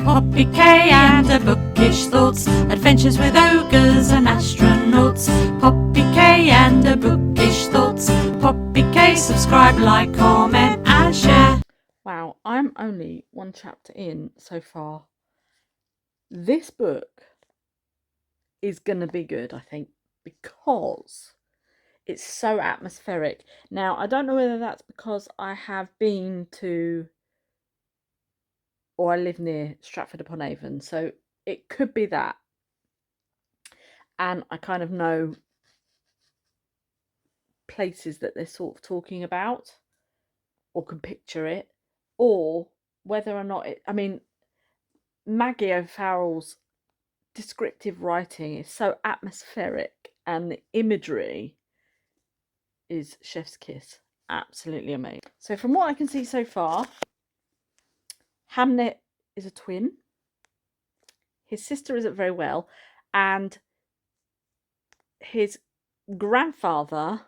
Poppy K and her bookish thoughts, adventures with ogres and astronauts. Poppy K and her bookish thoughts. Poppy K, subscribe, like, comment and share. Wow, I'm only one chapter in so far. This book is going to be good, I think, because it's so atmospheric. Now, I don't know whether that's because I have been to, or I live near Stratford-upon-Avon, so it could be that. And I kind of know places that they're sort of talking about, or can picture it, or whether or not I mean, Maggie O'Farrell's descriptive writing is so atmospheric, and the imagery is chef's kiss. Absolutely amazing. So from what I can see so far, Hamnet is a twin. His sister isn't very well, and his grandfather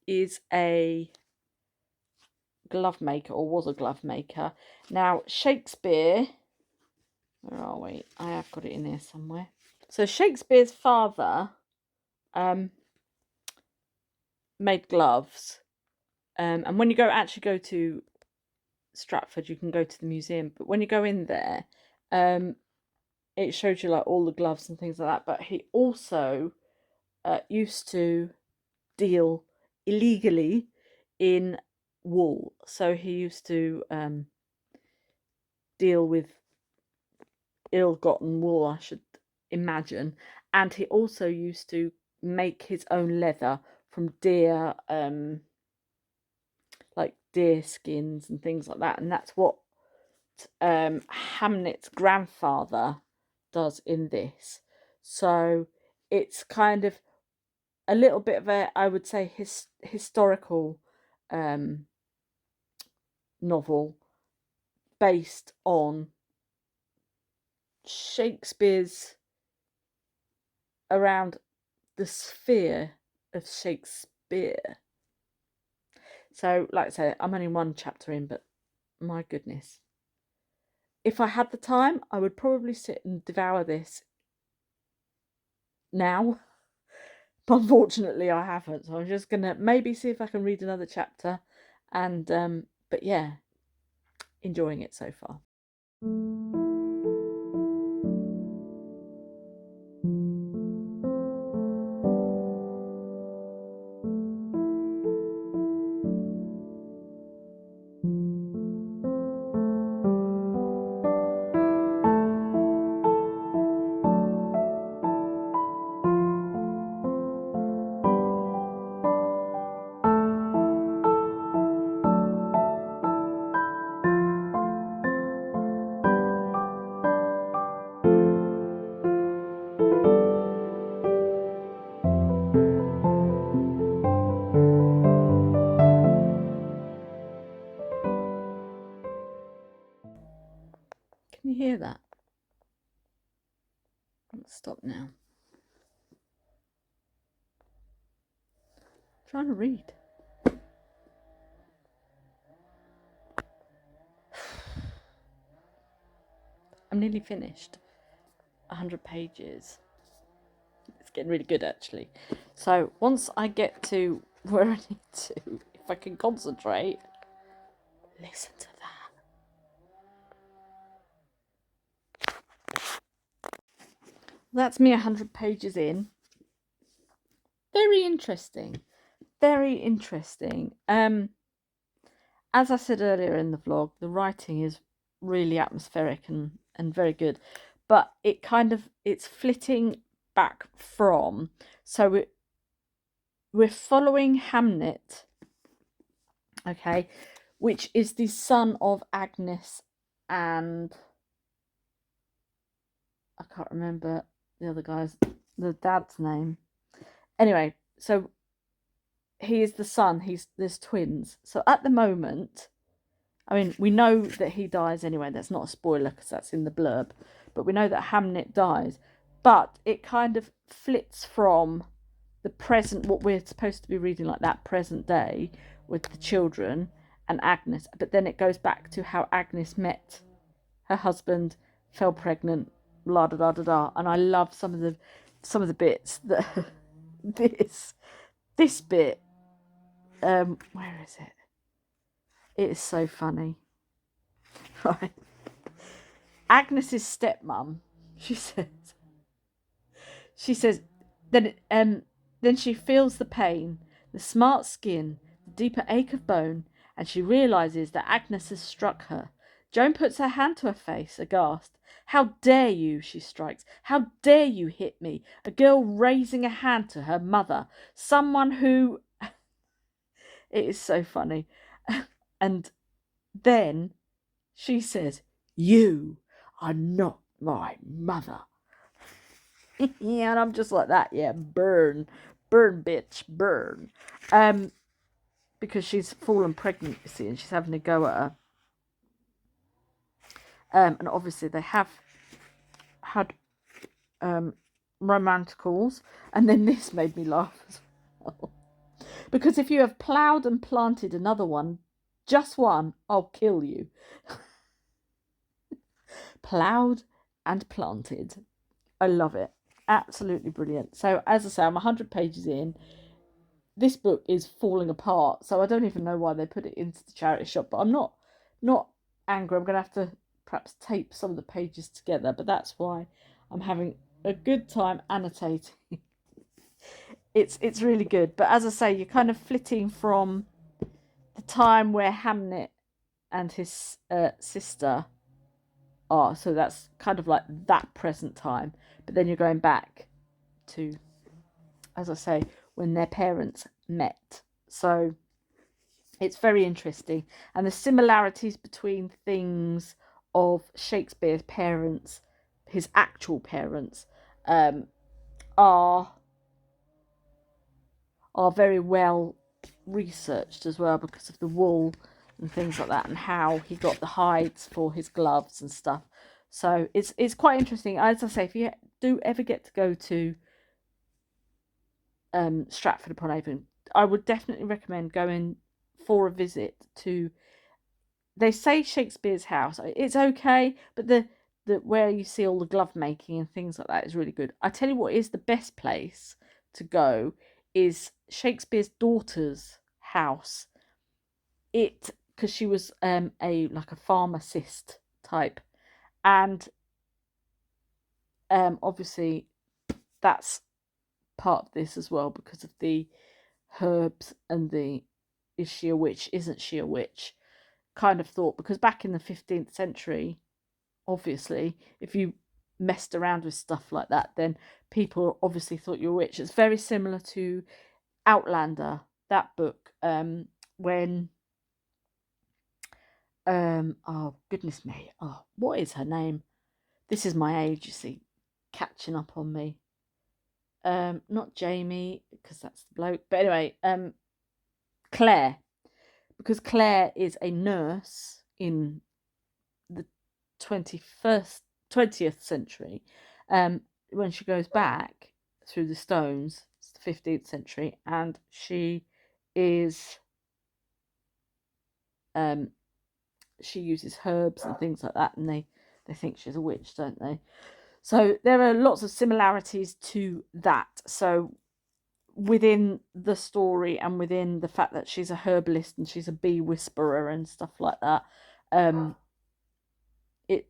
is a glove maker, or was a glove maker. Now, Shakespeare, where are we? I have got it in here somewhere. So Shakespeare's father made gloves, and when you actually go to Stratford, you can go to the museum, but when you go in there, it shows you like all the gloves and things like that. But he also used to deal illegally in wool, so he used to deal with ill-gotten wool, I should imagine, and he also used to make his own leather from deer, like deer skins and things like that, and that's what Hamnet's grandfather does in this. So it's kind of a little bit of a, I would say, historical novel based on Shakespeare's, around the sphere of Shakespeare. So, like I say, I'm only one chapter in, but my goodness. If I had the time, I would probably sit and devour this now. But unfortunately, I haven't. So I'm just going to maybe see if I can read another chapter. And, but yeah, enjoying it so far. Can you hear that? Let's stop now. I'm trying to read. I'm nearly finished. 100 pages. It's getting really good, actually. So once I get to where I need to, if I can concentrate, listen to that. That's me 100 pages in. Very interesting. Very interesting. As I said earlier in the vlog, the writing is really atmospheric and very good. But it kind of, it's flitting back from, so we're following Hamnet, okay, which is the son of Agnes and I can't remember the other guy's, the dad's name. Anyway, so he is the son. There's twins. So at the moment, I mean, we know that he dies anyway. That's not a spoiler because that's in the blurb. But we know that Hamnet dies. But it kind of flits from the present, what we're supposed to be reading, like that present day with the children and Agnes. But then it goes back to how Agnes met her husband fell pregnant, la da da da da. And I love some of the bits that this bit. Where is it? It is so funny. Right. Agnes's stepmom, she says, then she feels the pain, the smart skin, the deeper ache of bone, and she realizes that Agnes has struck her. Joan puts her hand to her face, aghast. How dare you, she strikes. How dare you hit me? A girl raising a hand to her mother. Someone who... It is so funny. And then she says, you are not my mother. Yeah, and I'm just like that. Yeah, burn, bitch, burn. Because she's fallen pregnant, you see, and she's having a go at her. And obviously they have had romanticals, and then this made me laugh as well. Because if you have ploughed and planted another one, just one, I'll kill you. Ploughed and planted. I love it. Absolutely brilliant. So as I say, I'm 100 pages in. This book is falling apart, so I don't even know why they put it into the charity shop, but I'm not angry. I'm going to have to perhaps tape some of the pages together, but that's why I'm having a good time annotating. It's really good. But as I say, you're kind of flitting from the time where Hamnet and his sister are, so that's kind of like that present time, but then you're going back to, as I say, when their parents met. So it's very interesting, and the similarities between things of Shakespeare's parents, his actual parents, are very well researched as well, because of the wool and things like that, and how he got the hides for his gloves and stuff. So it's quite interesting. As I say, if you do ever get to go to Stratford upon Avon, I would definitely recommend going for a visit to, they say Shakespeare's house. It's okay, but the where you see all the glove making and things like that is really good. I tell you what is the best place to go is Shakespeare's daughter's house. Because she was a pharmacist type, and obviously that's part of this as well, because of the herbs and the is she a witch, isn't she a witch kind of thought. Because back in the 15th century, obviously, if you messed around with stuff like that, then people obviously thought you were a witch. It's very similar to Outlander, that book, when oh goodness me, oh, what is her name? This is my age, you see, catching up on me. Not Jamie, because that's the bloke, but anyway, Claire, because Claire is a nurse in the 20th century. When she goes back through the stones, it's the 15th century, and she is she uses herbs and things like that, and they think she's a witch, don't they? So there are lots of similarities to that. So within the story, and within the fact that she's a herbalist and she's a bee whisperer and stuff like that, it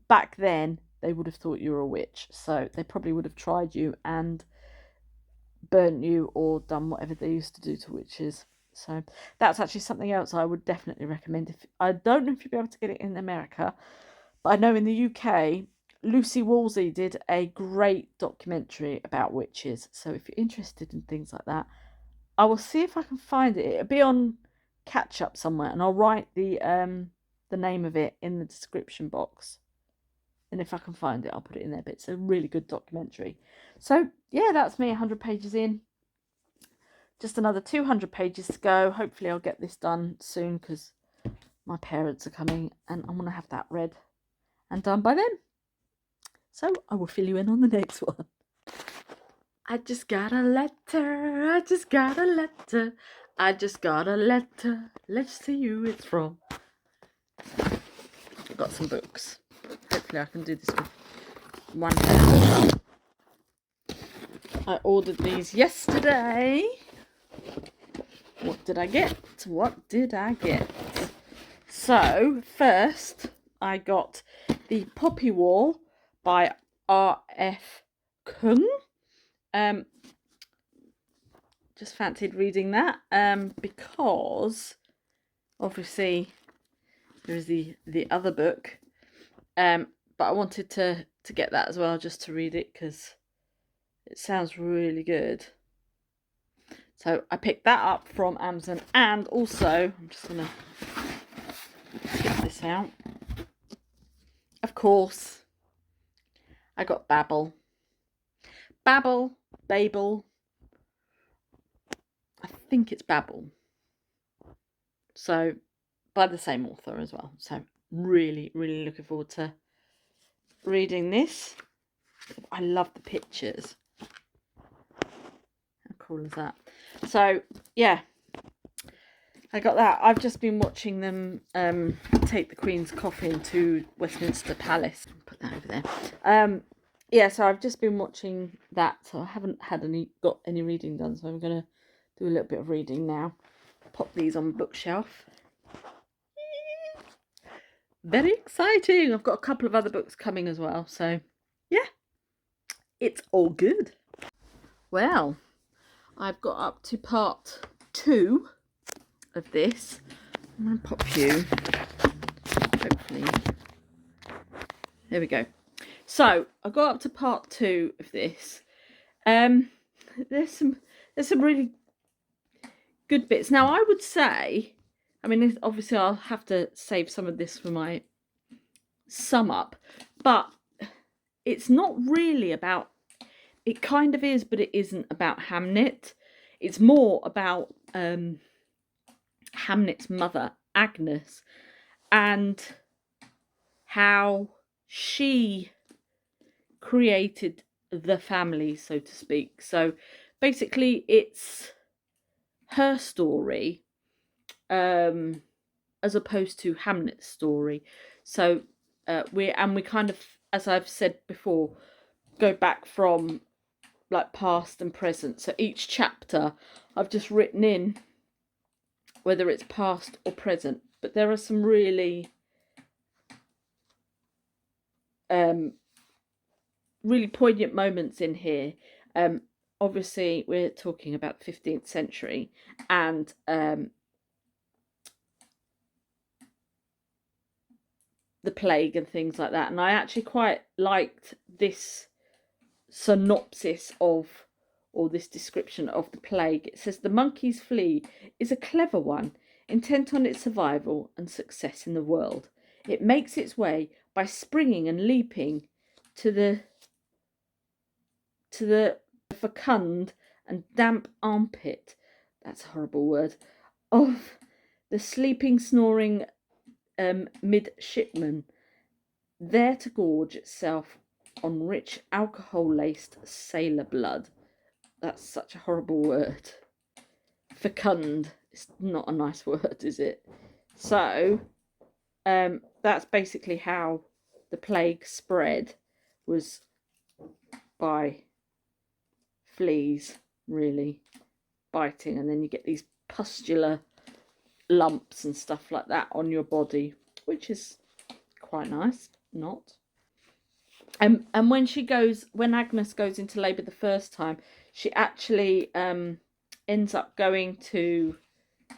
back then they would have thought you were a witch, so they probably would have tried you and burnt you or done whatever they used to do to witches. So that's actually something else I would definitely recommend. If I don't know if you'll be able to get it in America, but I know in the UK, Lucy Wolsey did a great documentary about witches. So if you're interested in things like that, I will see if I can find it. It'll be on Catch Up somewhere, and I'll write the name of it in the description box. And if I can find it, I'll put it in there. But it's a really good documentary. So yeah, that's me 100 pages in. Just another 200 pages to go. Hopefully I'll get this done soon, because my parents are coming and I'm going to have that read and done by then. So I will fill you in on the next one. I just got a letter. I just got a letter. I just got a letter. Let's see who it's from. I've got some books. Hopefully I can do this with one hand. I ordered these yesterday. What did I get? What did I get? So, first, I got the Poppy War by R.F. Kuang. Just fancied reading that because obviously there is the other book, but I wanted to get that as well, just to read it because it sounds really good. So I picked that up from Amazon, and also I'm just gonna get this out. Of course, I got Babel, Babel. I think it's Babel. So, by the same author as well. So, really, really looking forward to reading this. I love the pictures. How cool is that? So, yeah. I got that. I've just been watching them take the Queen's coffin to Westminster Palace. Put that over there. Yeah, so I've just been watching that. So I haven't got any reading done. So I'm going to do a little bit of reading now. Pop these on the bookshelf. Very exciting. I've got a couple of other books coming as well. So, yeah, it's all good. Well, I've got up to part 2 of this. I'm going to pop you, hopefully. There we go. So, I got up to part 2 of this. There's some really good bits. Now, I would say, I mean, obviously I'll have to save some of this for my sum up, but it's not really about, it kind of is, but it isn't about Hamnet. It's more about Hamnet's mother, Agnes, and how she created the family, so to speak. So basically it's her story as opposed to Hamnet's story. So we kind of, as I've said before, go back from like past and present. So each chapter I've just written in whether it's past or present, but there are some really really poignant moments in here. Obviously we're talking about the 15th century, and the plague and things like that, and I actually quite liked this synopsis of, or this description of the plague. It says the monkey's flea is a clever one, intent on its survival and success in the world. It makes its way by springing and leaping to the fecund and damp armpit, that's a horrible word, of the sleeping, snoring midshipman, there to gorge itself on rich alcohol-laced sailor blood. That's such a horrible word. Fecund. It's not a nice word, is it? So, that's basically how the plague spread, was by fleas, really, biting, and then you get these pustular lumps and stuff like that on your body, which is quite nice, not. And when Agnes goes into labour the first time, she actually ends up going to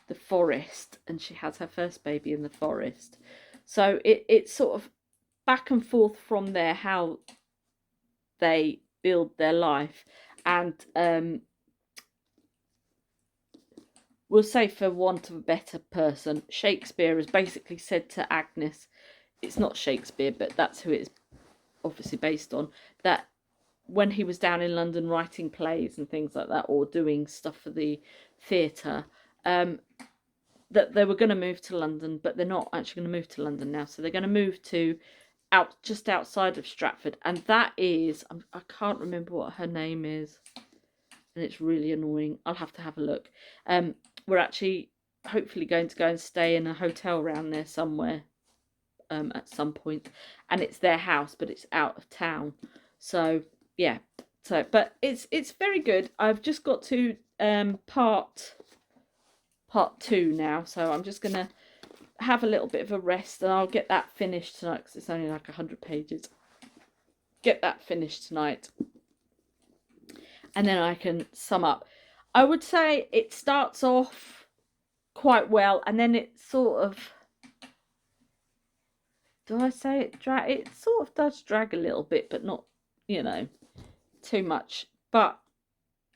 the forest, and she has her first baby in the forest. So it's sort of back and forth from there, how they build their life. And we'll say, for want of a better person, Shakespeare has basically said to Agnes, it's not Shakespeare, but that's who it's obviously based on, that when he was down in London writing plays and things like that, or doing stuff for the theatre, that they were going to move to London, but they're not actually going to move to London now. So they're going to move to just outside of Stratford, and that is, I can't remember what her name is, and it's really annoying. I'll have to have a look. We're actually hopefully going to go and stay in a hotel around there somewhere at some point, and it's their house, but it's out of town. So yeah, so but it's very good. I've just got to part 2 now, so I'm just gonna have a little bit of a rest, and I'll get that finished tonight because it's only like 100 pages. Get that finished tonight, and then I can sum up. I would say it starts off quite well, and then it sort of, do I say it drag? It sort of does drag a little bit, but not, you know, too much. But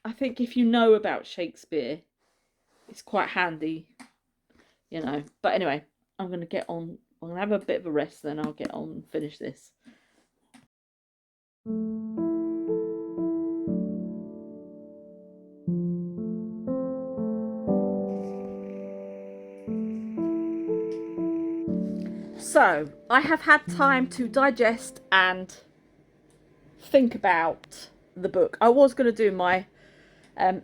I think if you know about Shakespeare, it's quite handy, you know. But anyway, I'm going to get on. I'm going to have a bit of a rest, then I'll get on and finish this. So, I have had time to digest and think about the book. I was going to do my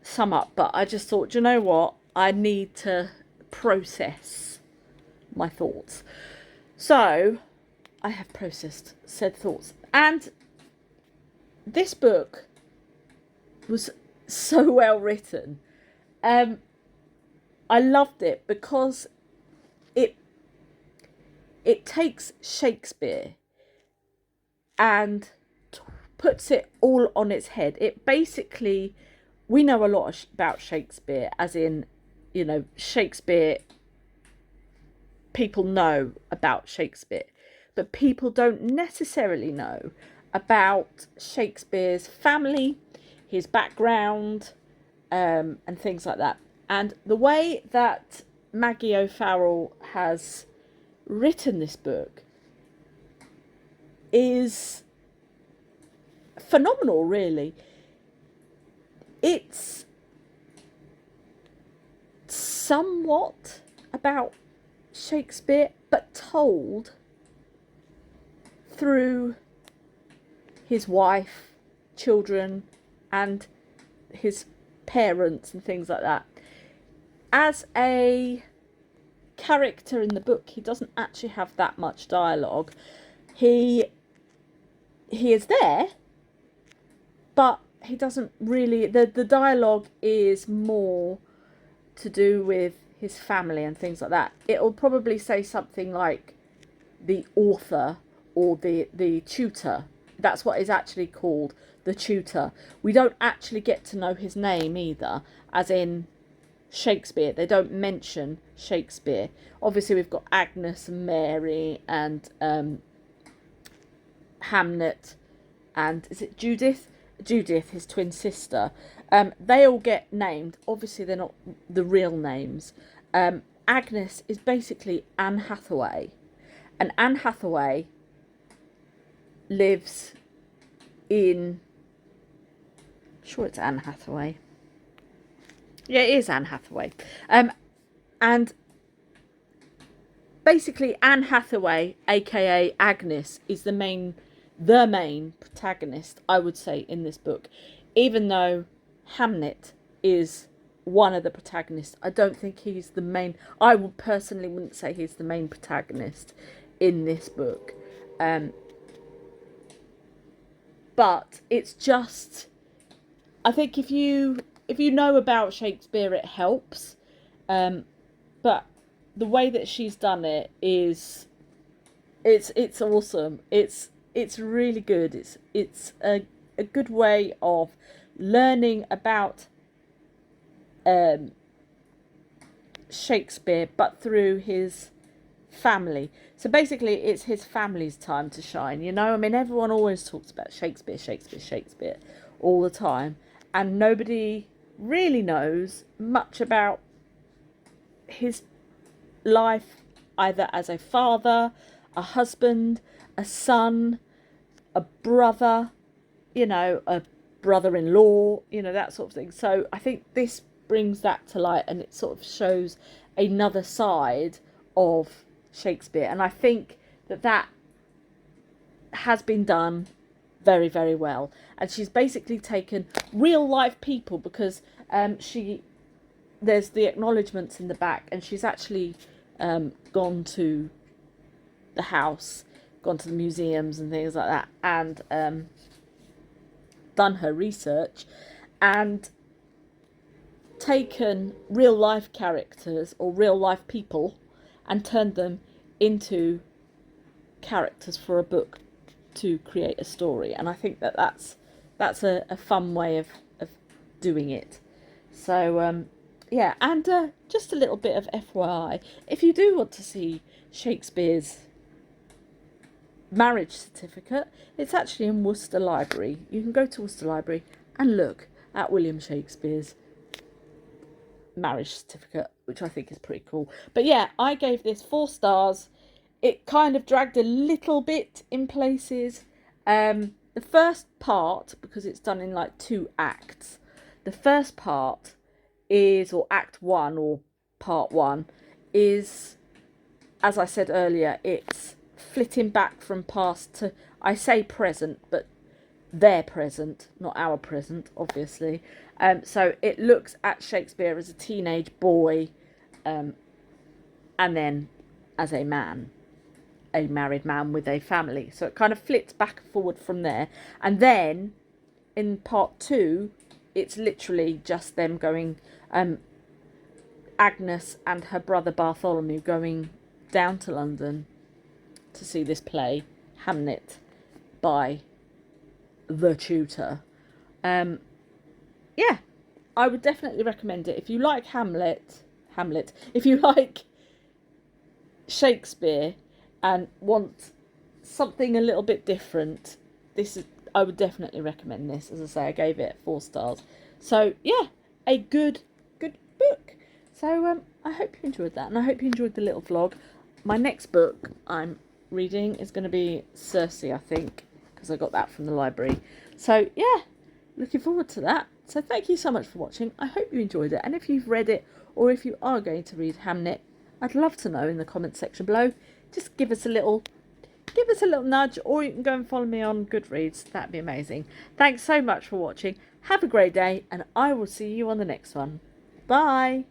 sum up, but I just thought, do you know what? I need to process my thoughts. So, I have processed said thoughts. And this book was so well written. I loved it because it takes Shakespeare and puts it all on its head. It basically, we know a lot about Shakespeare, as in, you know, Shakespeare, people know about Shakespeare, but people don't necessarily know about Shakespeare's family, his background, and things like that. And the way that Maggie O'Farrell has written this book is phenomenal, really. It's somewhat about Shakespeare, but told through his wife, children, and his parents and things like that. As a character in the book, he doesn't actually have that much dialogue. He is there, but he doesn't really, the dialogue is more to do with his family and things like that. It'll probably say something like the author or the tutor. That's what is actually called, the tutor. We don't actually get to know his name either, as in Shakespeare. They don't mention Shakespeare. Obviously we've got Agnes and Mary and Hamnet, and is it Judith, his twin sister. They all get named. Obviously they're not the real names. Agnes is basically Anne Hathaway, and Anne Hathaway lives in, I'm sure it's Anne Hathaway. Yeah, it is Anne Hathaway. And basically Anne Hathaway, aka Agnes, is the main protagonist, I would say, in this book. Even though Hamnet is one of the protagonists, I don't think he's the main. I would personally wouldn't say he's the main protagonist in this book. But it's just, I think if you know about Shakespeare, it helps. But the way that she's done it is, it's awesome. It's really good. It's a good way of learning about Shakespeare, but through his family. So basically it's his family's time to shine, you know. I mean, everyone always talks about Shakespeare all the time, and nobody really knows much about his life, either as a father, a husband, a son, a brother, you know, a brother-in-law, you know, that sort of thing. So I think this brings that to light, and it sort of shows another side of Shakespeare, and I think that has been done very, very well. And she's basically taken real life people, because there's the acknowledgements in the back, and she's actually gone to the house, gone to the museums and things like that, and done her research and taken real life characters or real life people and turned them into characters for a book to create a story. And I think that that's a fun way of doing it. So yeah, and just a little bit of FYI, if you do want to see Shakespeare's marriage certificate, it's actually in Worcester Library. You can go to Worcester Library and look at William Shakespeare's marriage certificate, which I think is pretty cool. But yeah, I gave this 4 stars. It kind of dragged a little bit in places. The first part, because it's done in like 2 acts, the first part is, or act 1 or part 1 is, as I said earlier, it's flitting back from past to, I say present, but their present, not our present, obviously. So it looks at Shakespeare as a teenage boy, and then as a man, a married man with a family. So it kind of flits back and forward from there. And then in part 2, it's literally just them going, Agnes and her brother Bartholomew going down to London to see this play, Hamlet, by the tutor. Yeah, I would definitely recommend it. If you like Hamlet, if you like Shakespeare and want something a little bit different, I would definitely recommend this. As I say, I gave it 4 stars. So yeah, a good book. So I hope you enjoyed that, and I hope you enjoyed the little vlog. My next book I'm reading is going to be Circe, I think, because I got that from the library. So yeah, looking forward to that. So thank you so much for watching. I hope you enjoyed it, and if you've read it or if you are going to read Hamlet, I'd love to know in the comment section below. Just give us a little nudge, or you can go and follow me on Goodreads. That'd be amazing. Thanks so much for watching. Have a great day, and I will see you on the next one. Bye.